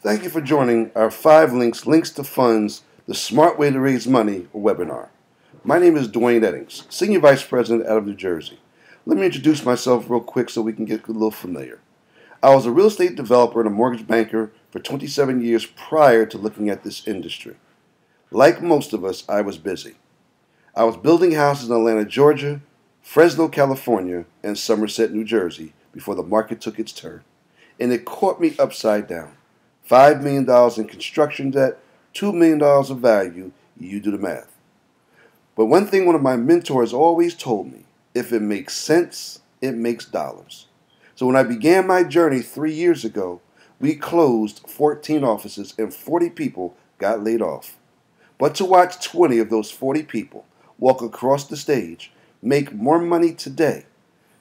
Thank you for joining our 5 Links to Funds, the Smart Way to Raise Money webinar. My name is Dwayne Eddings, Senior Vice President out of New Jersey. Let me introduce myself real quick so we can get a little familiar. I was a real estate developer and a mortgage banker for 27 years prior to looking at this industry. Like most of us, I was busy. I was building houses in Atlanta, Georgia, Fresno, California, and Somerset, New Jersey before the market took its turn. And it caught me upside down. $5 million in construction debt, $2 million of value, you do the math. But one thing one of my mentors always told me, if it makes sense, it makes dollars. So when I began my journey 3 years ago, we closed 14 offices and 40 people got laid off. But to watch 20 of those 40 people walk across the stage, make more money today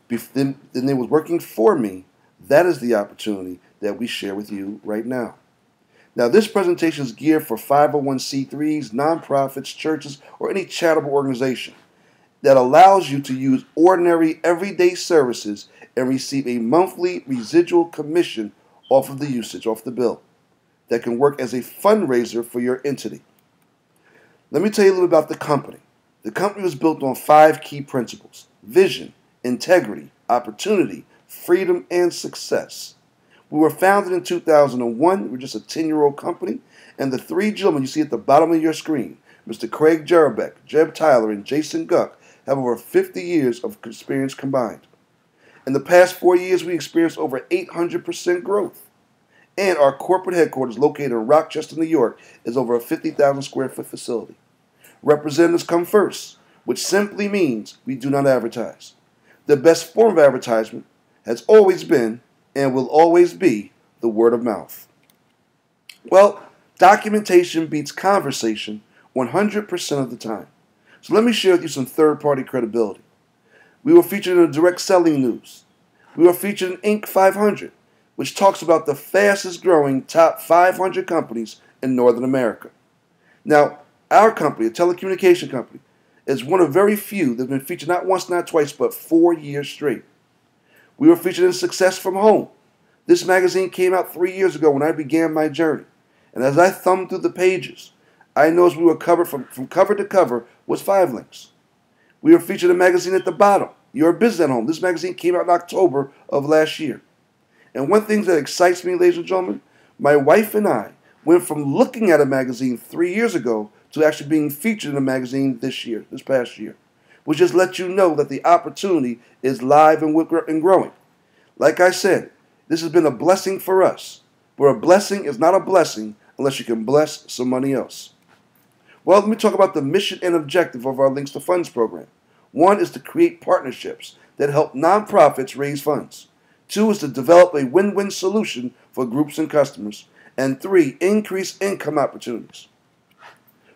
than they was working for me, that is the opportunity that we share with you right now. Now, this presentation is geared for 501c3s, nonprofits, churches, or any charitable organization that allows you to use ordinary, everyday services and receive a monthly residual commission off of the usage, off the bill, that can work as a fundraiser for your entity. Let me tell you a little about the company. The company was built on 5 key principles: vision, integrity, opportunity, freedom, and success. We were founded in 2001. We're just a 10-year-old company. And the 3 gentlemen you see at the bottom of your screen, Mr. Craig Jarabek, Jeb Tyler, and Jason Guck, have over 50 years of experience combined. In the past 4 years, we experienced over 800% growth. And our corporate headquarters, located in Rochester, New York, is over a 50,000 square foot facility. Representatives come first, which simply means we do not advertise. The best form of advertisement has always been and will always be the word of mouth. Well, documentation beats conversation 100% of the time. So let me share with you some third-party credibility. We were featured in the Direct Selling News. We were featured in Inc. 500, which talks about the fastest-growing top 500 companies in Northern America. Now, our company, a telecommunication company, is one of very few that have been featured not once, not twice, but 4 years straight. We were featured in Success from Home. This magazine came out 3 years ago when I began my journey. And as I thumbed through the pages, I noticed we were covered from cover to cover was 5 links. We were featured in a magazine at the bottom, Your Business at Home. This magazine came out in October of last year. And one thing that excites me, ladies and gentlemen, my wife and I went from looking at a magazine 3 years ago to actually being featured in a magazine this past year. Which just lets you know that the opportunity is live and growing. Like I said, this has been a blessing for us. But a blessing is not a blessing unless you can bless somebody else. Well, let me talk about the mission and objective of our Links to Funds program. 1 is to create partnerships that help nonprofits raise funds. 2 is to develop a win-win solution for groups and customers. And 3, increase income opportunities.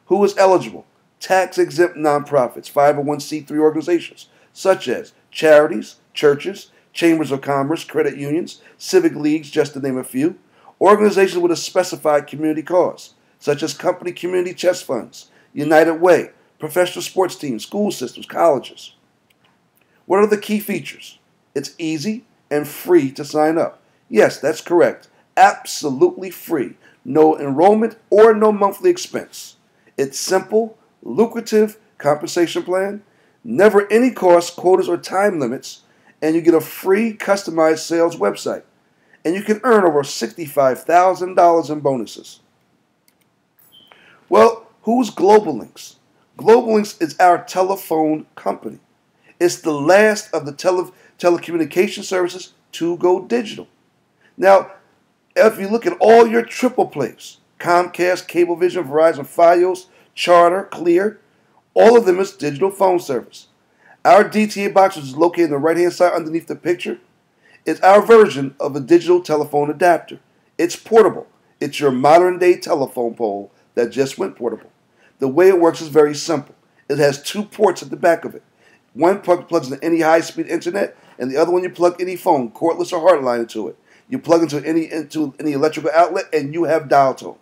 Who is eligible? Tax-exempt nonprofits, 501c3 organizations, such as charities, churches, chambers of commerce, credit unions, civic leagues, just to name a few. Organizations with a specified community cause, such as company community chest funds, United Way, professional sports teams, school systems, colleges. What are the key features? It's easy and free to sign up. Yes, that's correct. Absolutely free. No enrollment or no monthly expense. It's simple, lucrative compensation plan, never any costs, quotas, or time limits, and you get a free customized sales website. And you can earn over $65,000 in bonuses. Well, who's Global Links? Global Links is our telephone company. It's the last of the telecommunication services to go digital. Now, if you look at all your triple plays, Comcast, Cablevision, Verizon, Fios, Charter, Clear, all of them is digital phone service. Our DTA box, which is located on the right-hand side underneath the picture, is our version of a digital telephone adapter. It's portable. It's your modern-day telephone pole that just went portable. The way it works is very simple. It has 2 ports at the back of it. One plugs into any high-speed internet, and the other one you plug any phone, cordless or hardline, into it. You plug into any electrical outlet, and you have dial tone.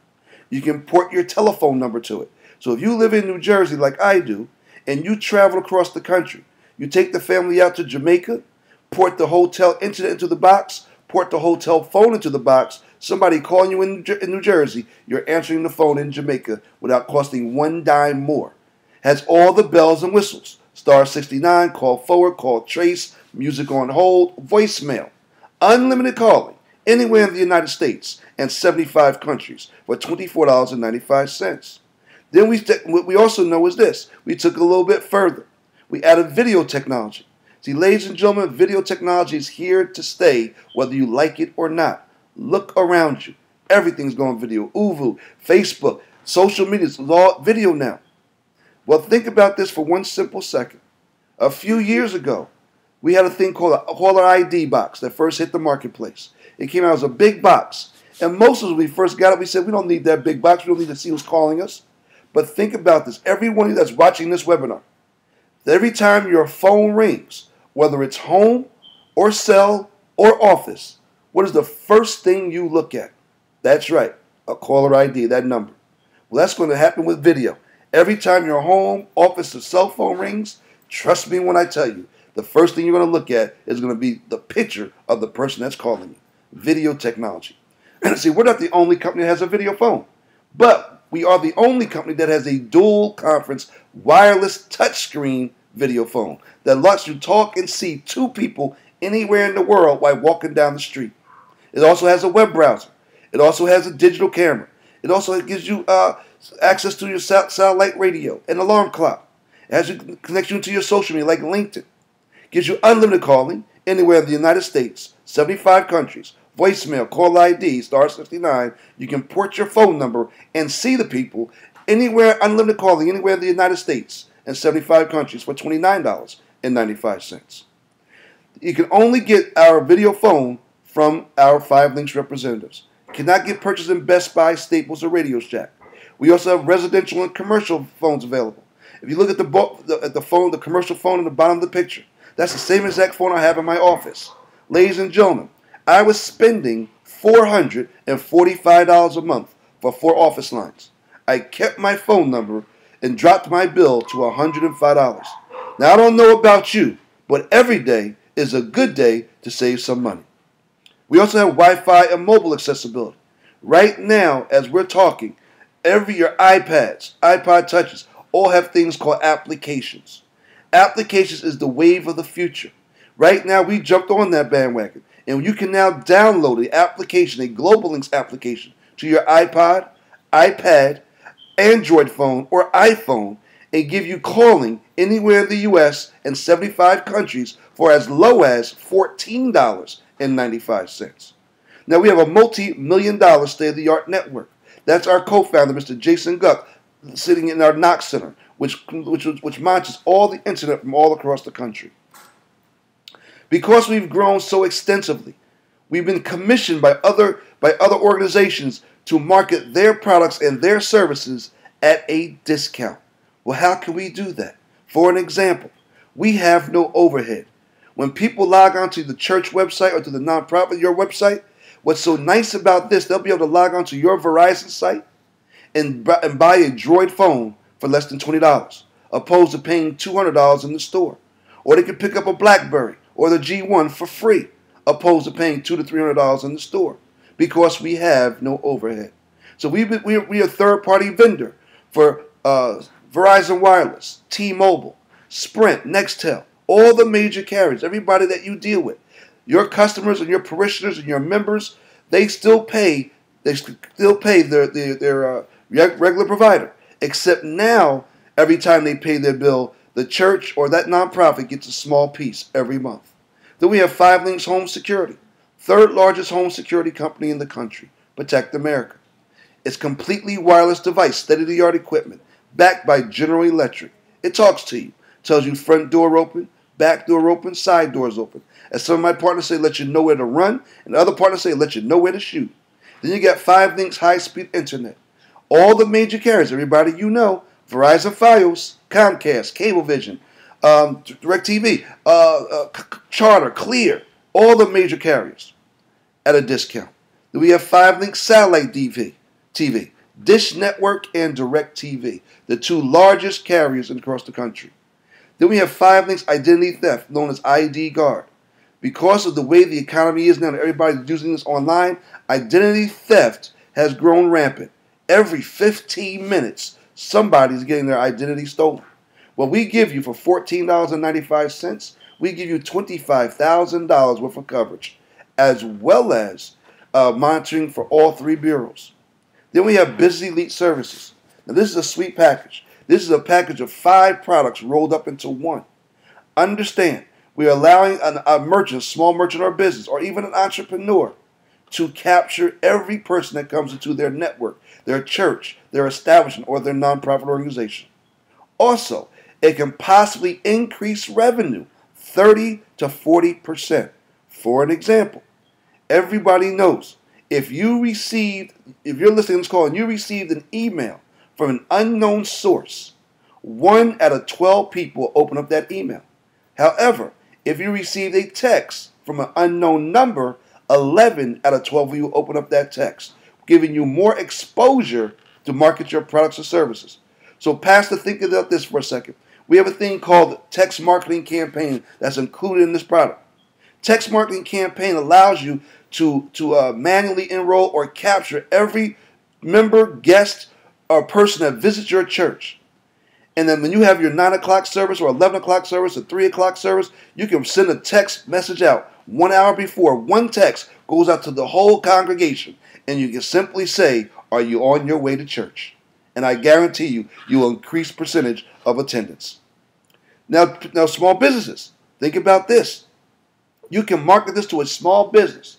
You can port your telephone number to it. So if you live in New Jersey like I do, and you travel across the country, you take the family out to Jamaica, port the hotel internet into the box, port the hotel phone into the box, somebody calling you in New Jersey, you're answering the phone in Jamaica without costing one dime more. Has all the bells and whistles. Star 69, call forward, call trace, music on hold, voicemail. Unlimited calling anywhere in the United States and 75 countries for $24.95. Then what we also know is this. We took it a little bit further. We added video technology. See, ladies and gentlemen, video technology is here to stay, whether you like it or not. Look around you. Everything's going video. Uvu, Facebook, social media, it's all video now. Well, think about this for one simple second. A few years ago, we had a thing called a caller ID box that first hit the marketplace. It came out as a big box. And most of us, when we first got it, we said, we don't need that big box. We don't need to see who's calling us. But think about this. Everyone that's watching this webinar, every time your phone rings, whether it's home or cell or office, what is the first thing you look at? That's right, a caller ID, that number. Well, that's going to happen with video. Every time your home, office, or cell phone rings, trust me when I tell you, the first thing you're going to look at is going to be the picture of the person that's calling you. Video technology. See, we're not the only company that has a video phone, but we are the only company that has a dual conference wireless touchscreen video phone that lets you talk and see two people anywhere in the world while walking down the street. It also has a web browser. It also has a digital camera. It also gives you access to your satellite radio and alarm clock. It has you connect you to your social media like LinkedIn. Gives you unlimited calling anywhere in the United States, 75 countries. Voicemail, call ID, star 69. You can port your phone number and see the people anywhere, unlimited calling anywhere in the United States and 75 countries for $29.95. You can only get our video phone from our 5 Links representatives. You cannot get purchased in Best Buy, Staples, or Radio Shack. We also have residential and commercial phones available. If you look at the commercial phone in the bottom of the picture, that's the same exact phone I have in my office. Ladies and gentlemen, I was spending $445 a month for 4 office lines. I kept my phone number and dropped my bill to $105. Now, I don't know about you, but every day is a good day to save some money. We also have Wi-Fi and mobile accessibility. Right now, as we're talking, your iPads, iPod Touches, all have things called applications. Applications is the wave of the future. Right now, we jumped on that bandwagon. And you can now download the application, a Global Links application, to your iPod, iPad, Android phone, or iPhone, and give you calling anywhere in the U.S. and 75 countries for as low as $14.95. Now, we have a multi-million-dollar state-of-the-art network. That's our co-founder, Mr. Jason Guck, sitting in our Knox Center, which monitors all the internet from all across the country. Because we've grown so extensively, we've been commissioned by other organizations to market their products and their services at a discount. Well, how can we do that? For an example, we have no overhead. When people log onto the church website or to the nonprofit, your website, what's so nice about this, they'll be able to log onto your Verizon site and buy a Droid phone for less than $20, opposed to paying $200 in the store. Or they can pick up a BlackBerry or the G1 for free, opposed to paying $200 to $300 in the store, because we have no overhead. So we're a third-party vendor for Verizon Wireless, T-Mobile, Sprint, Nextel, all the major carriers, everybody that you deal with. Your customers and your parishioners and your members, they still pay their regular provider, except now every time they pay their bill, the church or that nonprofit gets a small piece every month. Then we have 5 Links Home Security, third largest home security company in the country, Protect America. It's completely wireless device, state-of-the-art equipment, backed by General Electric. It talks to you, tells you front door open, back door open, side doors open. As some of my partners say, let you know where to run, and other partners say, let you know where to shoot. Then you got 5 Links high-speed internet. All the major carriers, everybody you know, Verizon Fios, Comcast, Cablevision, DirecTV, Charter, Clear, all the major carriers at a discount. Then we have 5 Links Satellite TV, Dish Network, and DirecTV, the 2 largest carriers across the country. Then we have 5 Links Identity Theft, known as ID Guard. Because of the way the economy is now and everybody's using this online, identity theft has grown rampant. Every 15 minutes, somebody's getting their identity stolen. Well, we give you for $14.95, we give you $25,000 worth of coverage, as well as monitoring for all three bureaus. Then we have Business Elite Services. Now, this is a sweet package. This is a package of 5 products rolled up into one. Understand, we are allowing a merchant, small merchant or business, or even an entrepreneur to capture every person that comes into their network, their church, their establishment, or their nonprofit organization. Also, it can possibly increase revenue 30 to 40%. For an example, everybody knows if you're listening to this call and you received an email from an unknown source, 1 out of 12 people open up that email. However, if you received a text from an unknown number, 11 out of 12 of you open up that text, giving you more exposure to market your products or services. So, Pastor, think about this for a second. We have a thing called text marketing campaign that's included in this product. Text marketing campaign allows you to manually enroll or capture every member, guest, or person that visits your church. And then when you have your 9 o'clock service or 11 o'clock service or 3 o'clock service, you can send a text message out 1 hour before. One text goes out to the whole congregation, and you can simply say, "Are you on your way to church?" And I guarantee you, you will increase percentage of attendance. Now, small businesses, think about this. You can market this to a small business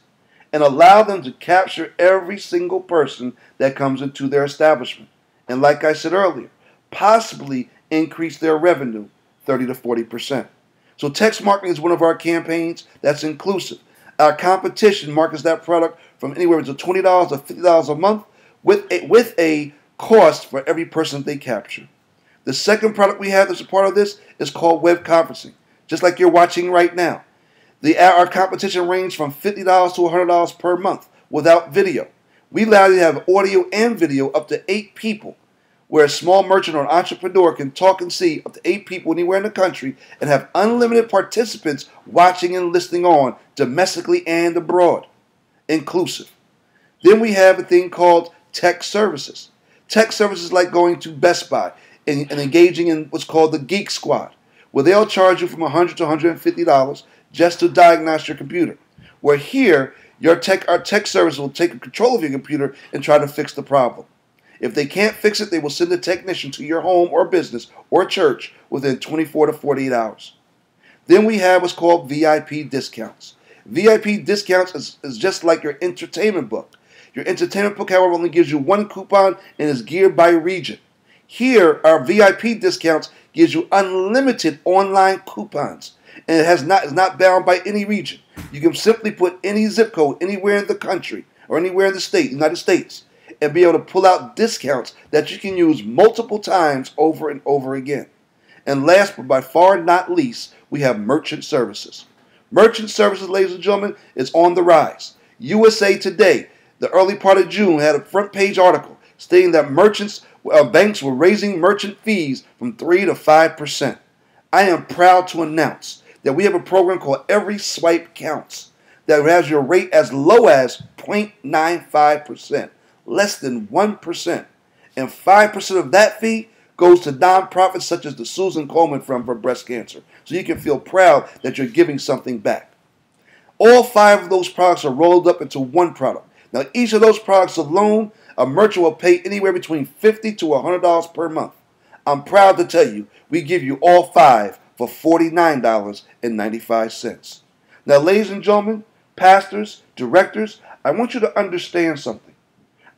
and allow them to capture every single person that comes into their establishment. And like I said earlier, possibly increase their revenue 30 to 40%. So text marketing is one of our campaigns that's inclusive. Our competition markets that product from anywhere between $20 to $50 a month with a cost for every person they capture. The second product we have that's a part of this is called web conferencing, just like you're watching right now. Our competition ranges from $50 to $100 per month without video. We allow you to have audio and video up to 8 people, where a small merchant or an entrepreneur can talk and see up to 8 people anywhere in the country and have unlimited participants watching and listening on domestically and abroad. Inclusive. Then we have a thing called tech services. Tech services like going to Best Buy and engaging in what's called the Geek Squad, where they'll charge you from $100 to $150 just to diagnose your computer. Where here, our tech service will take control of your computer and try to fix the problem. If they can't fix it, they will send a technician to your home or business or church within 24 to 48 hours. Then we have what's called VIP discounts. VIP discounts is just like your entertainment book. Your entertainment book, however, only gives you 1 coupon and is geared by region. Here, our VIP discounts gives you unlimited online coupons, and it is not bound by any region. You can simply put any zip code anywhere in the country or anywhere in the state, United States, and be able to pull out discounts that you can use multiple times over and over again. And last but by far not least, we have merchant services. Merchant services, ladies and gentlemen, is on the rise. USA Today, the early part of June, had a front page article stating that banks were raising merchant fees from 3 to 5%. I am proud to announce that we have a program called Every Swipe Counts that has your rate as low as 0.95%. Less than 1%. And 5% of that fee goes to nonprofits such as the Susan Komen Fund for breast cancer. So you can feel proud that you're giving something back. All 5 of those products are rolled up into one product. Now, each of those products alone, a merchant will pay anywhere between $50 to $100 per month. I'm proud to tell you, we give you all 5 for $49.95. Now, ladies and gentlemen, pastors, directors, I want you to understand something.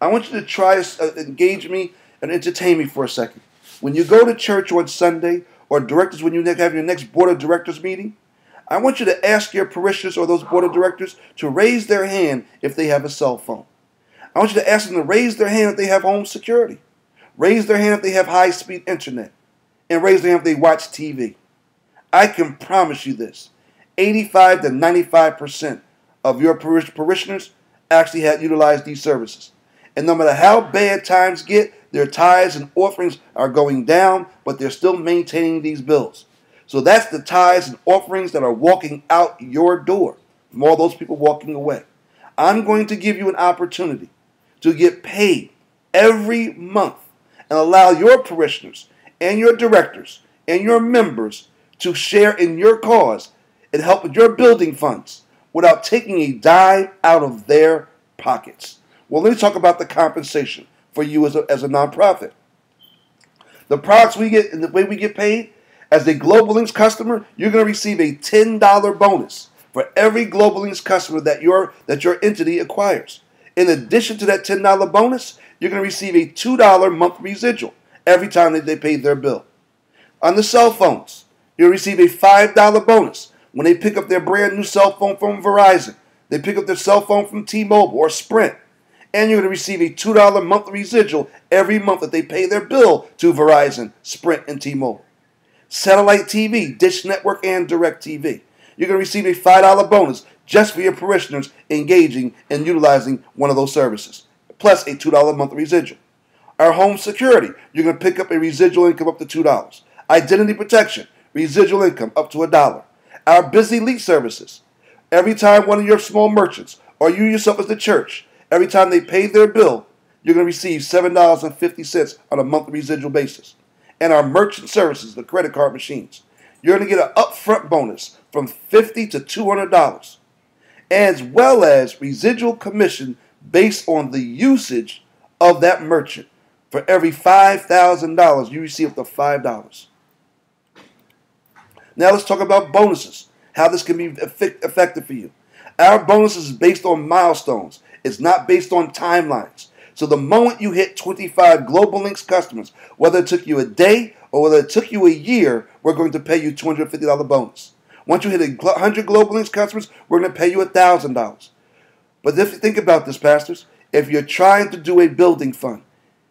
I want you to try to engage me and entertain me for a second. When you go to church on Sunday, or directors, when you have your next board of directors meeting, I want you to ask your parishioners or those board of directors to raise their hand if they have a cell phone. I want you to ask them to raise their hand if they have home security. Raise their hand if they have high-speed internet. And raise their hand if they watch TV. I can promise you this. 85 to 95% of your parishioners actually have utilized these services. And no matter how bad times get, their tithes and offerings are going down, but they're still maintaining these bills. So that's the tithes and offerings that are walking out your door from all those people walking away. I'm going to give you an opportunity to get paid every month and allow your parishioners and your directors and your members to share in your cause and help with your building funds without taking a dime out of their pockets. Well, let me talk about the compensation for you as a nonprofit. The products we get and the way we get paid, as a Global Links customer, you're going to receive a $10 bonus for every Global Links customer that your entity acquires. In addition to that $10 bonus, you're going to receive a $2 monthly residual every time that they pay their bill. On the cell phones, you'll receive a $5 bonus when they pick up their brand new cell phone from Verizon. They pick up their cell phone from T-Mobile or Sprint. And you're going to receive a $2 monthly residual every month that they pay their bill to Verizon, Sprint, and T-Mobile. Satellite TV, Dish Network, and DirecTV. You're going to receive a $5 bonus just for your parishioners engaging and utilizing one of those services, plus a $2 monthly residual. Our home security, you're going to pick up a residual income up to $2. Identity protection, residual income up to $1. Our busy lease services, every time one of your small merchants or you yourself as the church, every time they pay their bill, you're going to receive $7.50 on a monthly residual basis. And our merchant services, the credit card machines, you're going to get an upfront bonus from $50 to $200, as well as residual commission based on the usage of that merchant. For every $5,000, you receive up to $5. Now let's talk about bonuses, how this can be effective for you. Our bonuses is based on milestones. It's not based on timelines. So the moment you hit 25 Global Links customers, whether it took you a day or whether it took you a year, we're going to pay you $250 bonus. Once you hit 100 Global Links customers, we're going to pay you $1,000. But if you think about this, pastors, if you're trying to do a building fund,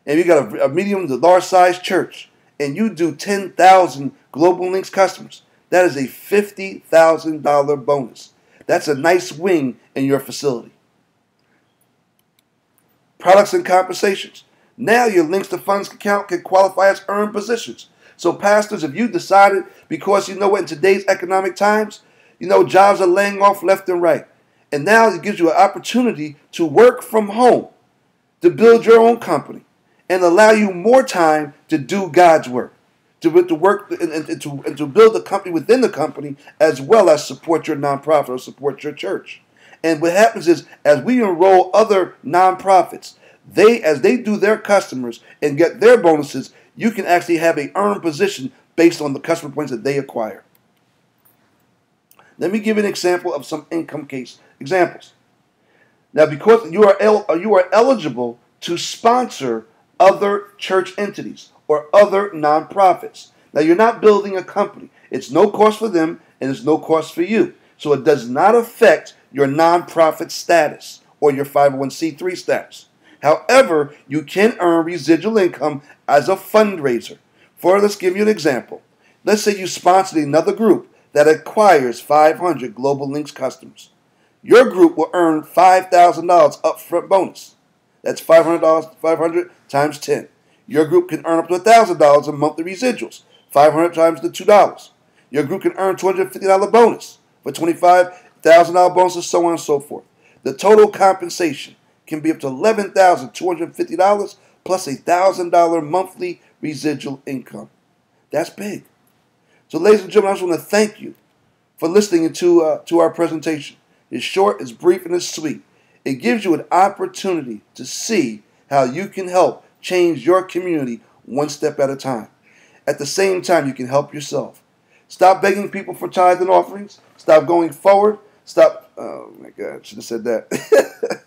and you got a medium to large size church, and you do 10,000 Global Links customers, that is a $50,000 bonus. That's a nice wing in your facility. Products and compensations. Now your links to funds account can qualify as earned positions. So pastors, if you decided, because you know what, in today's economic times, you know, jobs are laying off left and right. And now it gives you an opportunity to work from home, to build your own company, and allow you more time to do God's work, to work and to build a company within the company, as well as support your nonprofit or support your church. And what happens is, as we enroll other nonprofits, as they do their customers and get their bonuses, you can actually have an earned position based on the customer points that they acquire. Let me give you an example of some income case examples. Now, because you are eligible to sponsor other church entities or other nonprofits. Now, you're not building a company. It's no cost for them and it's no cost for you. So it does not affect your nonprofit status or your 501c3 status. However, you can earn residual income as a fundraiser. Let's give you an example. Let's say you sponsored another group that acquires 500 Global Links customers. Your group will earn $5,000 upfront bonus. That's $500 times 10. Your group can earn up to $1,000 in monthly residuals, 500 times the $2. Your group can earn $250 bonus for $25,000 bonuses, so on and so forth. The total compensation can be up to $11,250 plus $1,000 monthly residual income. That's big. So, ladies and gentlemen, I just want to thank you for listening to our presentation. It's short, it's brief, and it's sweet. It gives you an opportunity to see how you can help change your community one step at a time. At the same time, you can help yourself. Stop begging people for tithes and offerings. Stop going forward. Stop. Oh, my God. I should have said that.